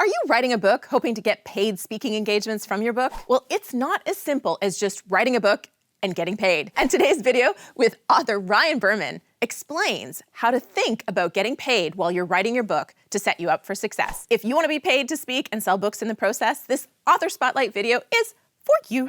Are you writing a book hoping to get paid speaking engagements from your book? Well, it's not as simple as just writing a book and getting paid. And today's video with author Ryan Berman explains how to think about getting paid while you're writing your book to set you up for success. If you want to be paid to speak and sell books in the process, this author spotlight video is for you.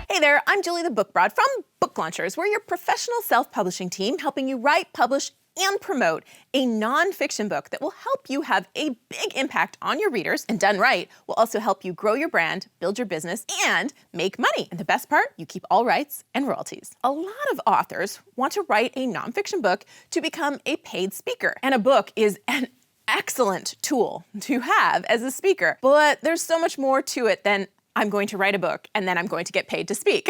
Hey there, I'm Julie the Book Broad from Book Launchers. We're your professional self-publishing team helping you write, publish, and promote a non-fiction book that will help you have a big impact on your readers, and done right, will also help you grow your brand, build your business, and make money. And the best part, you keep all rights and royalties. A lot of authors want to write a non-fiction book to become a paid speaker, and a book is an excellent tool to have as a speaker. But there's so much more to it than I'm going to write a book and then I'm going to get paid to speak,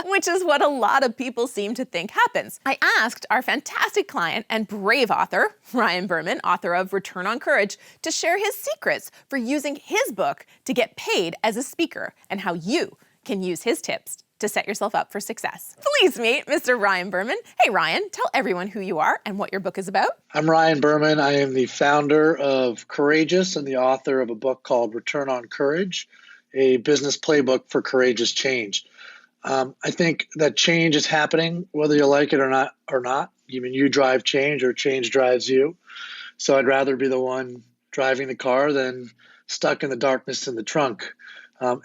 which is what a lot of people seem to think happens. I asked our fantastic client and brave author, Ryan Berman, author of Return on Courage, to share his secrets for using his book to get paid as a speaker and how you can use his tips to set yourself up for success. Please meet Mr. Ryan Berman. Hey Ryan, tell everyone who you are and what your book is about. I'm Ryan Berman. I am the founder of Courageous and the author of a book called Return on Courage, a business playbook for courageous change. I think that change is happening, whether you like it or not. Even you drive change or change drives you. So I'd rather be the one driving the car than stuck in the darkness in the trunk.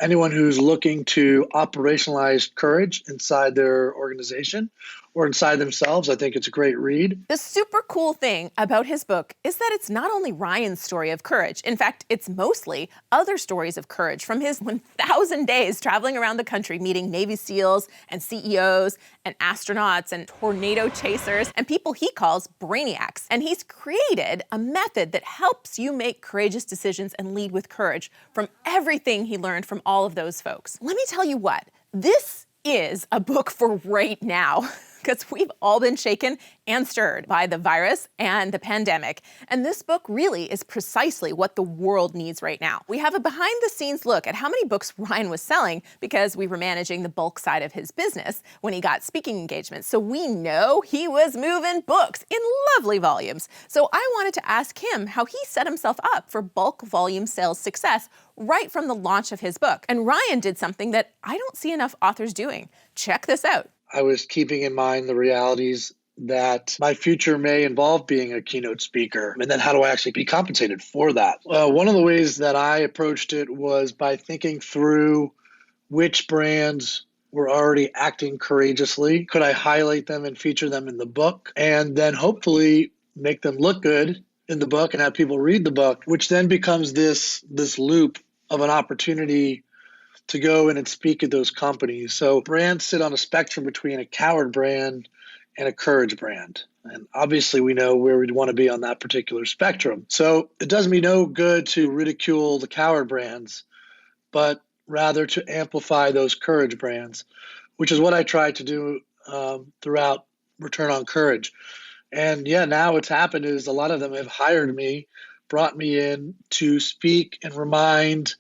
Anyone who's looking to operationalize courage inside their organization or inside themselves, I think it's a great read. The super cool thing about his book is that it's not only Ryan's story of courage. In fact, it's mostly other stories of courage from his 1,000 days traveling around the country, meeting Navy SEALs and CEOs and astronauts and tornado chasers and people he calls brainiacs. And he's created a method that helps you make courageous decisions and lead with courage from everything he learned from all of those folks. Let me tell you what, this is a book for right now, because we've all been shaken and stirred by the virus and the pandemic. And this book really is precisely what the world needs right now. We have a behind-the-scenes look at how many books Ryan was selling because we were managing the bulk side of his business when he got speaking engagements. So we know he was moving books in lovely volumes. So I wanted to ask him how he set himself up for bulk volume sales success right from the launch of his book. And Ryan did something that I don't see enough authors doing. Check this out. I was keeping in mind the realities that my future may involve being a keynote speaker, and then how do I actually be compensated for that? One of the ways that I approached it was by thinking through which brands were already acting courageously. Could I highlight them and feature them in the book, and then hopefully make them look good in the book and have people read the book, which then becomes this loop of an opportunity to go in and speak at those companies. So brands sit on a spectrum between a coward brand and a courage brand. And obviously we know where we'd want to be on that particular spectrum. So it does me no good to ridicule the coward brands, but rather to amplify those courage brands, which is what I tried to do throughout Return on Courage. And yeah, now what's happened is a lot of them have hired me, brought me in to speak and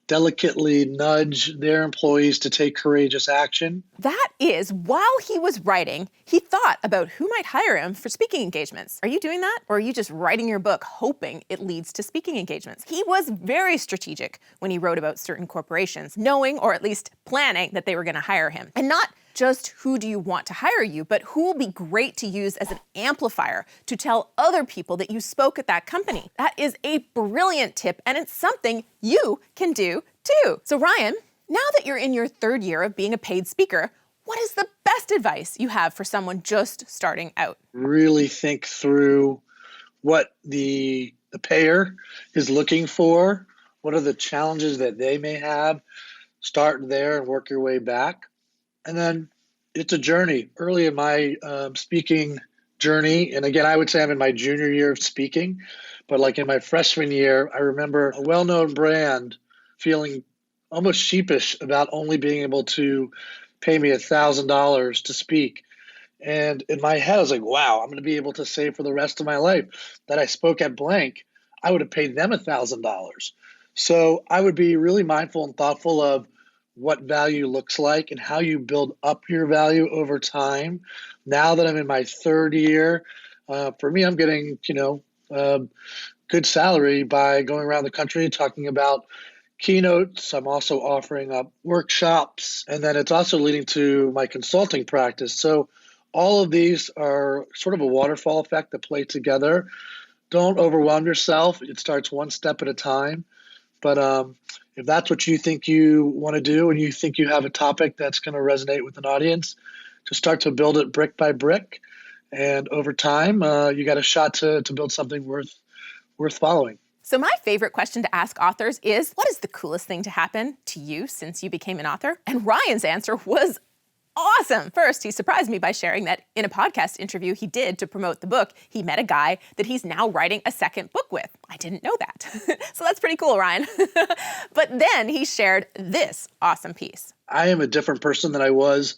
delicately nudge their employees to take courageous action. That is, while he was writing, he thought about who might hire him for speaking engagements. Are you doing that? Or are you just writing your book hoping it leads to speaking engagements? He was very strategic when he wrote about certain corporations, knowing or at least planning that they were going to hire him. And not just who do you want to hire you, but who will be great to use as an amplifier to tell other people that you spoke at that company. That is a brilliant tip, and it's something you can do too. So Ryan, now that you're in your third year of being a paid speaker, what is the best advice you have for someone just starting out? Really think through what the payer is looking for. What are the challenges that they may have? Start there and work your way back. And then it's a journey. Early in my speaking journey, and again, I would say I'm in my junior year of speaking, but like in my freshman year, I remember a well-known brand feeling almost sheepish about only being able to pay me $1,000 to speak. And in my head, I was like, wow, I'm going to be able to say for the rest of my life that I spoke at blank. I would have paid them $1,000. So I would be really mindful and thoughtful of what value looks like and how you build up your value over time. Now that I'm in my third year, for me, I'm getting, good salary by going around the country talking about keynotes. I'm also offering up workshops, and then it's also leading to my consulting practice. So all of these are sort of a waterfall effect that play together. Don't overwhelm yourself. It starts one step at a time. But if that's what you think you want to do and you think you have a topic that's going to resonate with an audience, just start to build it brick by brick. And over time, you got a shot to build something worth following. So my favorite question to ask authors is, what is the coolest thing to happen to you since you became an author? And Ryan's answer was awesome. First, he surprised me by sharing that in a podcast interview he did to promote the book, he met a guy that he's now writing a second book with. I didn't know that. So that's pretty cool, Ryan. But then he shared this awesome piece. I am a different person than I was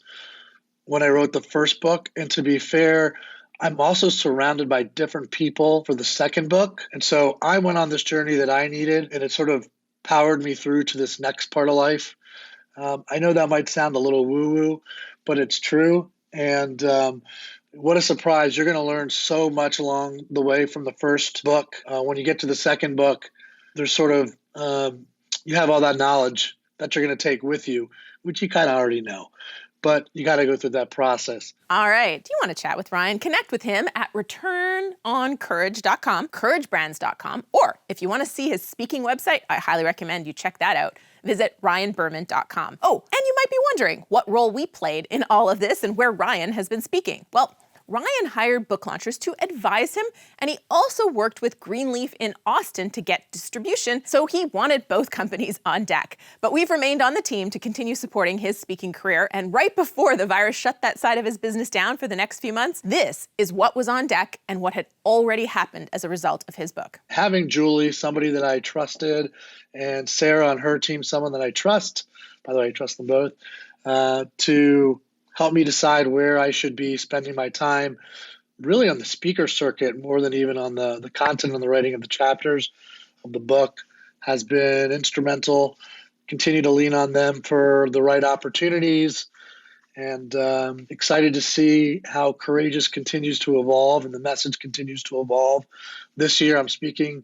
when I wrote the first book. And to be fair, I'm also surrounded by different people for the second book. And so I went on this journey that I needed, and it sort of powered me through to this next part of life. I know that might sound a little woo-woo, but it's true. And what a surprise. You're going to learn so much along the way from the first book. When you get to the second book, there's sort of, you have all that knowledge that you're going to take with you, which you kind of already know. But you got to go through that process. All right. Do you want to chat with Ryan? Connect with him at returnoncourage.com, couragebrands.com, or if you want to see his speaking website, I highly recommend you check that out. Visit ryanberman.com. Oh, and you might be wondering what role we played in all of this and where Ryan has been speaking. Well, Ryan hired book launchers to advise him, and he also worked with Greenleaf in Austin to get distribution, so he wanted both companies on deck. But we've remained on the team to continue supporting his speaking career, and right before the virus shut that side of his business down for the next few months, this is what was on deck and what had already happened as a result of his book. Having Julie, somebody that I trusted, and Sarah on her team, someone that I trust, by the way, I trust them both, to help me decide where I should be spending my time, really on the speaker circuit more than even on the content and the writing of the chapters of the book, has been instrumental. Continue to lean on them for the right opportunities, and excited to see how Courageous continues to evolve and the message continues to evolve. This year I'm speaking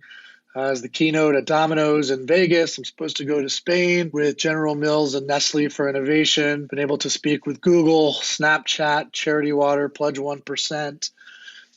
as the keynote at Domino's in Vegas. I'm supposed to go to Spain with General Mills and Nestle for innovation. Been able to speak with Google, Snapchat, Charity Water, Pledge 1%,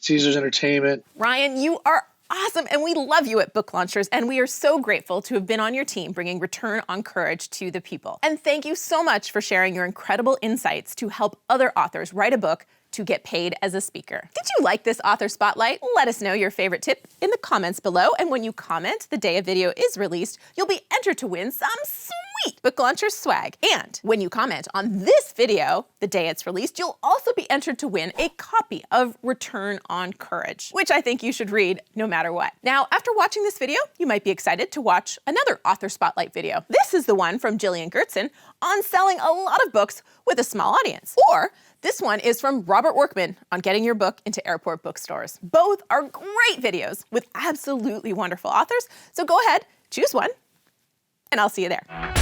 Caesars Entertainment. Ryan, you are awesome, and we love you at Book Launchers, and we are so grateful to have been on your team bringing Return on Courage to the people. And thank you so much for sharing your incredible insights to help other authors write a book to get paid as a speaker. Did you like this author spotlight? Let us know your favorite tip in the comments below, and when you comment the day a video is released, you'll be entered to win some sweet Book Launchers swag. And when you comment on this video the day it's released, you'll also be entered to win a copy of Return on Courage, which I think you should read no matter what. Now, after watching this video, you might be excited to watch another author spotlight video. This is the one from Jillian Gertzen on selling a lot of books with a small audience. Or this one is from Robert Workman on getting your book into airport bookstores. Both are great videos with absolutely wonderful authors. So go ahead, choose one, and I'll see you there.